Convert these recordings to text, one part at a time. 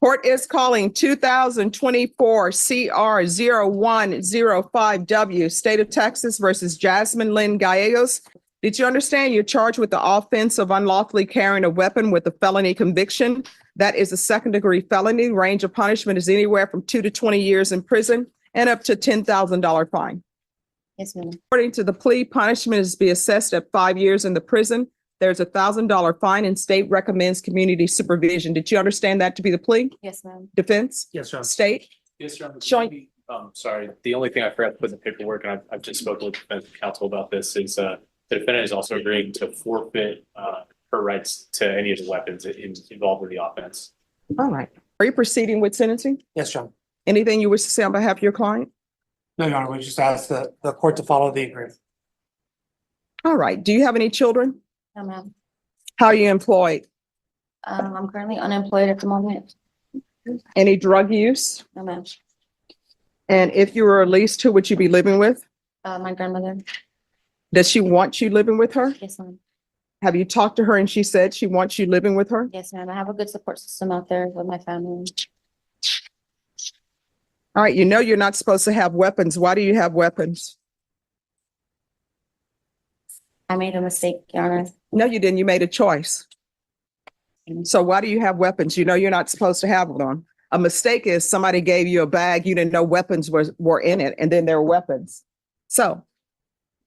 Court is calling 2024 CR 0105W, State of Texas versus Jasmine Lynn Gallegos. Did you understand you're charged with the offense of unlawfully carrying a weapon with a felony conviction? That is a second-degree felony. Range of punishment is anywhere from 2 to 20 years in prison and up to $10,000 fine. Yes, ma'am. According to the plea, punishment is to be assessed at 5 years in the prison. There's a $1,000 fine and state recommends community supervision. Did you understand that to be the plea? Yes, ma'am. Defense? Yes, ma'am. State? Yes, Your Honor. Showing- Sorry, the only thing I forgot to put in the paperwork, and I've just spoken with defense counsel about this, is the defendant is also agreeing to forfeit her rights to any of the weapons involved in the offense. All right. Are you proceeding with sentencing? Yes, John. Anything you wish to say on behalf of your client? No, Your Honor, we just asked the court to follow the agreement. All right. Do you have any children? No, ma'am. How are you employed? I'm currently unemployed at the moment. Any drug use? No, ma'am. And if you were released, who would you be living with? My grandmother. Does she want you living with her? Yes, ma'am. Have you talked to her and she said she wants you living with her? Yes, ma'am. I have a good support system out there with my family. All right. You know you're not supposed to have weapons. Why do you have weapons? I made a mistake, Your Honor. No, you didn't. You made a choice. So why do you have weapons? You know you're not supposed to have them. A mistake is somebody gave you a bag, you didn't know weapons were in it, and then there were weapons. So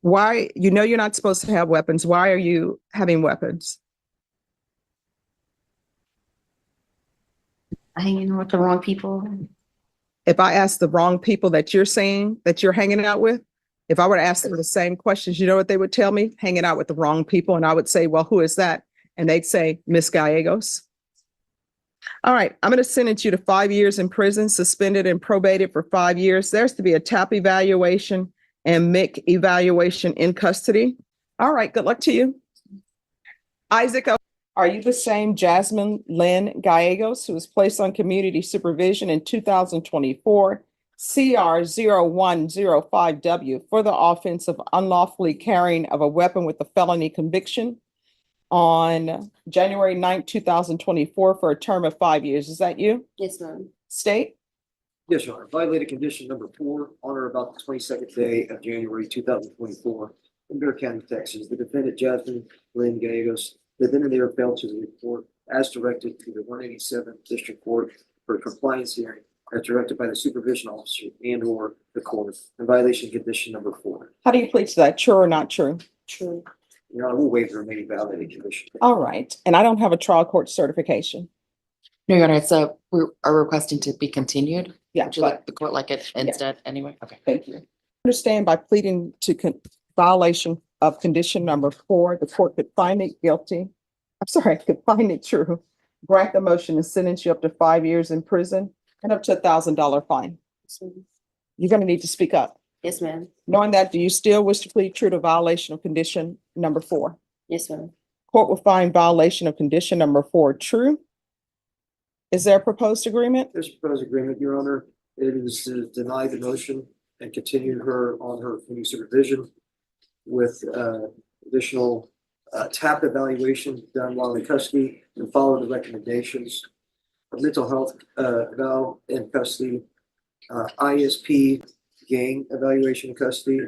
why, you know you're not supposed to have weapons. Why are you having weapons? Hanging with the wrong people. If I ask the wrong people that you're saying that you're hanging out with, if I were to ask them the same questions, you know what they would tell me? Hanging out with the wrong people. And I would say, well, who is that? And they'd say, Miss Gallegos. All right, I'm going to sentence you to 5 years in prison, suspended and probated for 5 years. There's to be a TAP evaluation and MIC evaluation in custody. All right, good luck to you. Isaac, are you the same Jasmine Lynn Gallegos who was placed on community supervision in 2024 CR 0105W for the offense of unlawfully carrying of a weapon with a felony conviction on January 9th, 2024 for a term of 5 years? Is that you? Yes, ma'am. State? Yes, Your Honor. Violated condition number 4 on or about the 22nd day of January 2024 in Bear County, Texas. The defendant, Jasmine Lynn Gallegos, the then and there failed to report as directed to the 187th District Court for a compliance hearing as directed by the supervision officer and or the court in violation of condition number 4. How do you plead to that? True or not true? True. Your Honor, we'll waive the remaining validated condition. All right. And I don't have a trial court certification. No, Your Honor, so we are requesting to be continued. Yeah, Would you but like the court like it instead anyway? Okay. thank you. Understand by pleading to violation of condition number 4, the court could find it guilty. I'm sorry, could find it true, grant the motion and sentence you up to 5 years in prison and up to $1,000 fine. Yes, ma'am. You're going to need to speak up. Yes, ma'am. Knowing that, do you still wish to plead true to violation of condition number 4? Yes, ma'am. Court will find violation of condition number 4 true. Is there a proposed agreement? This proposed agreement, Your Honor, it is to deny the motion and continue her on her community supervision with additional TAP evaluation done while in custody and follow the recommendations of mental health eval in custody, ISP gang evaluation in custody,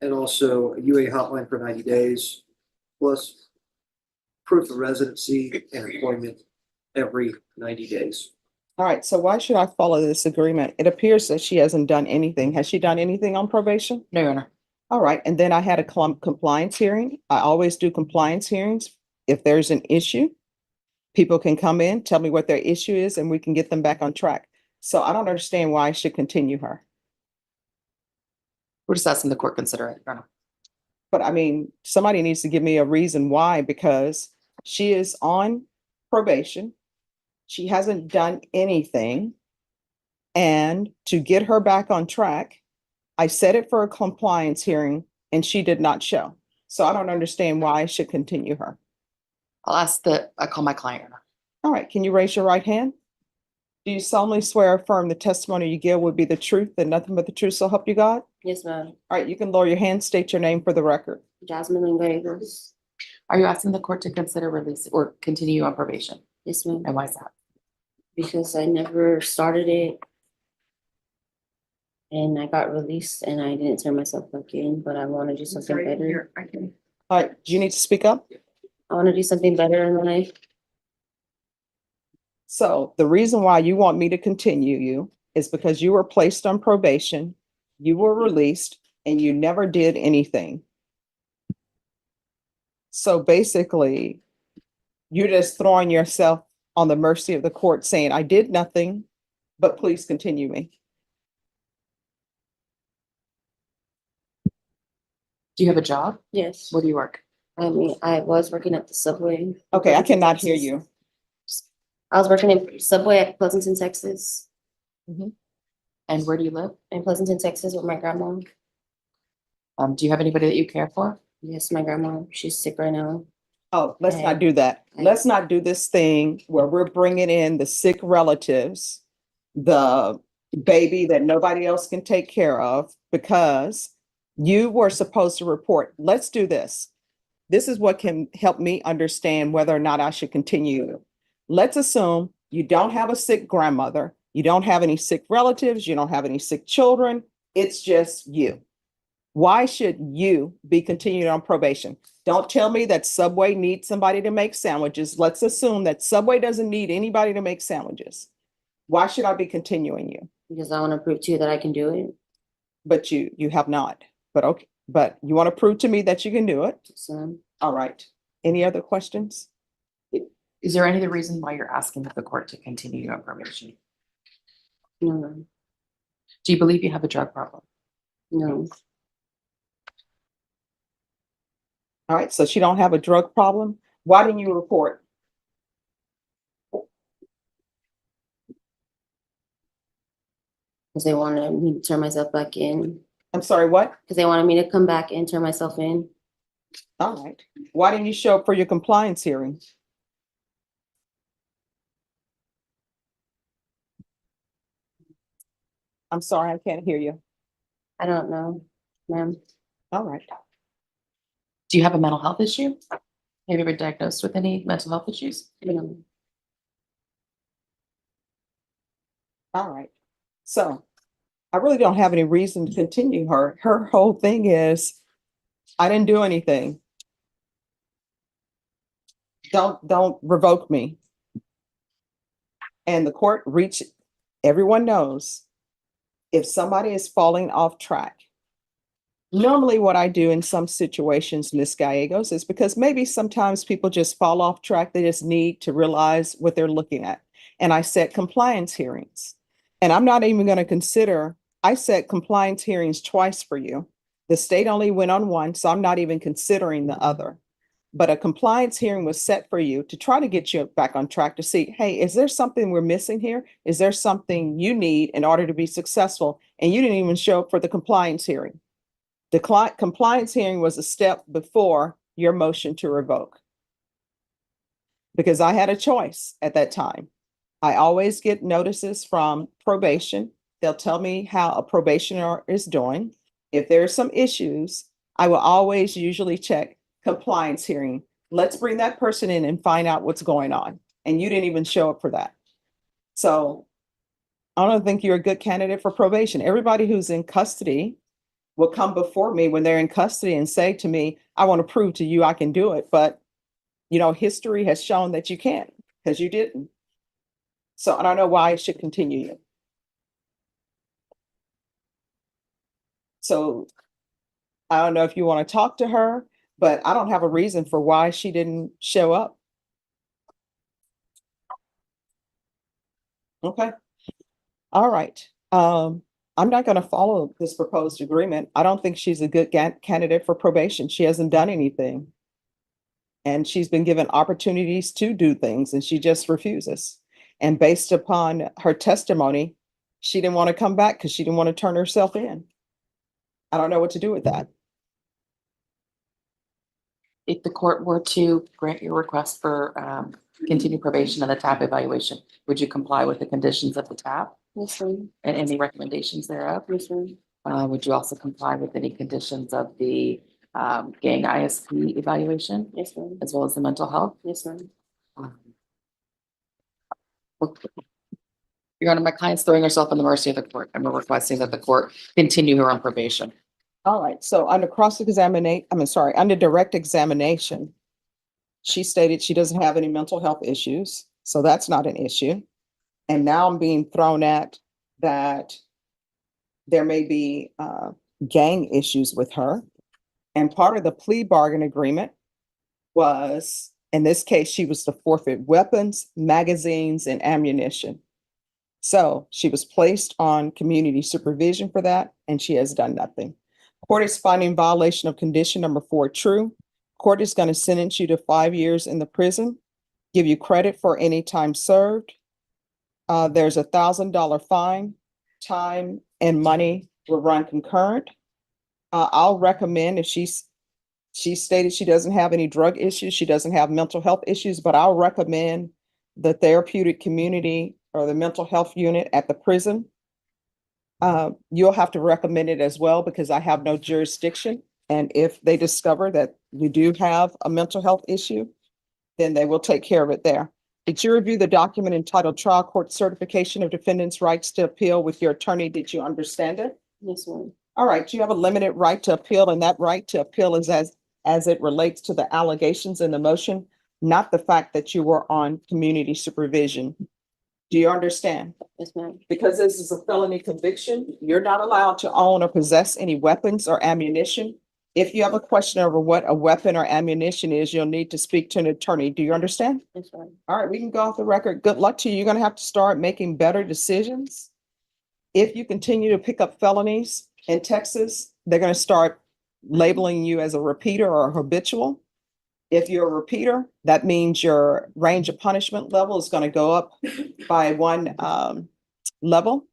and also a UA hotline for 90 days, plus proof of residency and employment every 90 days. All right, so why should I follow this agreement? It appears that she hasn't done anything. Has she done anything on probation? No, Your Honor. All right, and then I had a compliance hearing. I always do compliance hearings. If there's an issue, people can come in, tell me what their issue is, and we can get them back on track. So I don't understand why I should continue her. We're just asking the court consider it, Your Honor. But I mean, somebody needs to give me a reason why, because she is on probation. She hasn't done anything. And to get her back on track, I set it for a compliance hearing and she did not show. So I don't understand why I should continue her. I call my client, Your Honor. All right, can you raise your right hand? Do you solemnly swear or affirm the testimony you give will be the truth and nothing but the truth, so help you God? Yes, ma'am. All right, you can lower your hand, state your name for the record. Jasmine Lynn Gallegos. Are you asking the court to consider release or continue on probation? Yes, ma'am. And why is that? Because I never started it. And I got released and I didn't turn myself back in, but I want to do something better. All right, do you need to speak up? I want to do something better in life. So the reason why you want me to continue you is because you were placed on probation, you were released, and you never did anything. So basically, you're just throwing yourself on the mercy of the court saying, I did nothing, but please continue me. Do you have a job? Yes. Where do you work? I mean, I was working at the Subway. Okay, I cannot hear you. I was working in Subway at Pleasanton, Texas. And where do you live? In Pleasanton, Texas with my grandma. Do you have anybody that you care for? Yes, my grandma. She's sick right now. Oh, let's not do that. Let's not do this thing where we're bringing in the sick relatives, the baby that nobody else can take care of because you were supposed to report. Let's do this. This is what can help me understand whether or not I should continue. Let's assume you don't have a sick grandmother, you don't have any sick relatives, you don't have any sick children. It's just you. Why should you be continued on probation? Don't tell me that Subway needs somebody to make sandwiches. Let's assume that Subway doesn't need anybody to make sandwiches. Why should I be continuing you? Because I want to prove to you that I can do it. But you have not. But okay, but you want to prove to me that you can do it? So All right. Any other questions? Is there any other reason why you're asking the court to continue your probation? no, Do you believe you have a drug problem? no. All right, so she don't have a drug problem. Why didn't you report? Because they wanted me to turn myself back in. I'm sorry, what? Because they wanted me to come back and turn myself in. All right. Why didn't you show up for your compliance hearing? I'm sorry, I can't hear you. I don't know, ma'am. All right. Do you have a mental health issue? Have you ever been diagnosed with any mental health issues? No. All right. So I really don't have any reason to continue her. Her whole thing is, I didn't do anything. Don't revoke me. And the court reached, everyone knows if somebody is falling off track. Normally what I do in some situations, Ms. Gallegos, is because maybe sometimes people just fall off track. They just need to realize what they're looking at. And I set compliance hearings. And I'm not even going to consider, I set compliance hearings twice for you. The state only went on one, so I'm not even considering the other. But a compliance hearing was set for you to try to get you back on track to see, hey, is there something we're missing here? Is there something you need in order to be successful? And you didn't even show up for the compliance hearing. The compliance hearing was a step before your motion to revoke. Because I had a choice at that time. I always get notices from probation. They'll tell me how a probationer is doing. If there are some issues, I will always usually check compliance hearing. Let's bring that person in and find out what's going on. And you didn't even show up for that. So I don't think you're a good candidate for probation. Everybody who's in custody will come before me when they're in custody and say to me, I want to prove to you I can do it. But, you know, history has shown that you can't because you didn't. So I don't know why I should continue you. So I don't know if you want to talk to her, but I don't have a reason for why she didn't show up. Okay. All right. I'm not going to follow this proposed agreement. I don't think she's a good candidate for probation. She hasn't done anything. And she's been given opportunities to do things and she just refuses. And based upon her testimony, she didn't want to come back because she didn't want to turn herself in. I don't know what to do with that. If the court were to grant your request for continued probation and the TAP evaluation, would you comply with the conditions of the TAP Yes, ma'am. and any recommendations thereof? Yes, ma'am. Would you also comply with any conditions of the gang ISP evaluation Yes, ma'am. as well as the mental health? Yes, ma'am. Um, Your Honor, my client's throwing herself in the mercy of the court, and we're requesting that the court continue her on probation. All right, so under cross-examination, under direct examination, she stated she doesn't have any mental health issues, so that's not an issue. And now I'm being thrown at that there may be gang issues with her. And part of the plea bargain agreement was, in this case, she was to forfeit weapons, magazines, and ammunition. So she was placed on community supervision for that, and she has done nothing. Court is finding violation of condition number 4 true. Court is going to sentence you to 5 years in the prison, give you credit for any time served. There's $1,000 fine. Time and money will run concurrent. I'll recommend, if she stated she doesn't have any drug issues, she doesn't have mental health issues, but I'll recommend the therapeutic community or the mental health unit at the prison. You'll have to recommend it as well because I have no jurisdiction. And if they discover that you do have a mental health issue, then they will take care of it there. Did you review the document entitled Trial Court Certification of Defendant's Rights to Appeal with your attorney? Did you understand it? Yes, ma'am. All right, you have a limited right to appeal, and that right to appeal is as it relates to the allegations in the motion, not the fact that you were on community supervision. Do you understand? Yes, ma'am. Because this is a felony conviction, you're not allowed to own or possess any weapons or ammunition. If you have a question over what a weapon or ammunition is, you'll need to speak to an attorney. Do you understand? Yes, ma'am. All right, we can go off the record. Good luck to you. You're going to have to start making better decisions. If you continue to pick up felonies in Texas, they're going to start labeling you as a repeater or a habitual. If you're a repeater, that means your range of punishment level is going to go up by one level.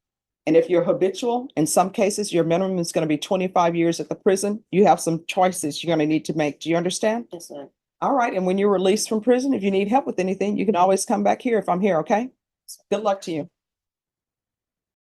And if you're habitual, in some cases, your minimum is going to be 25 years at the prison. You have some choices you're going to need to make. Do you understand? Yes, ma'am. All right. And when you're released from prison, if you need help with anything, you can always come back here if I'm here. Okay. Good luck to you.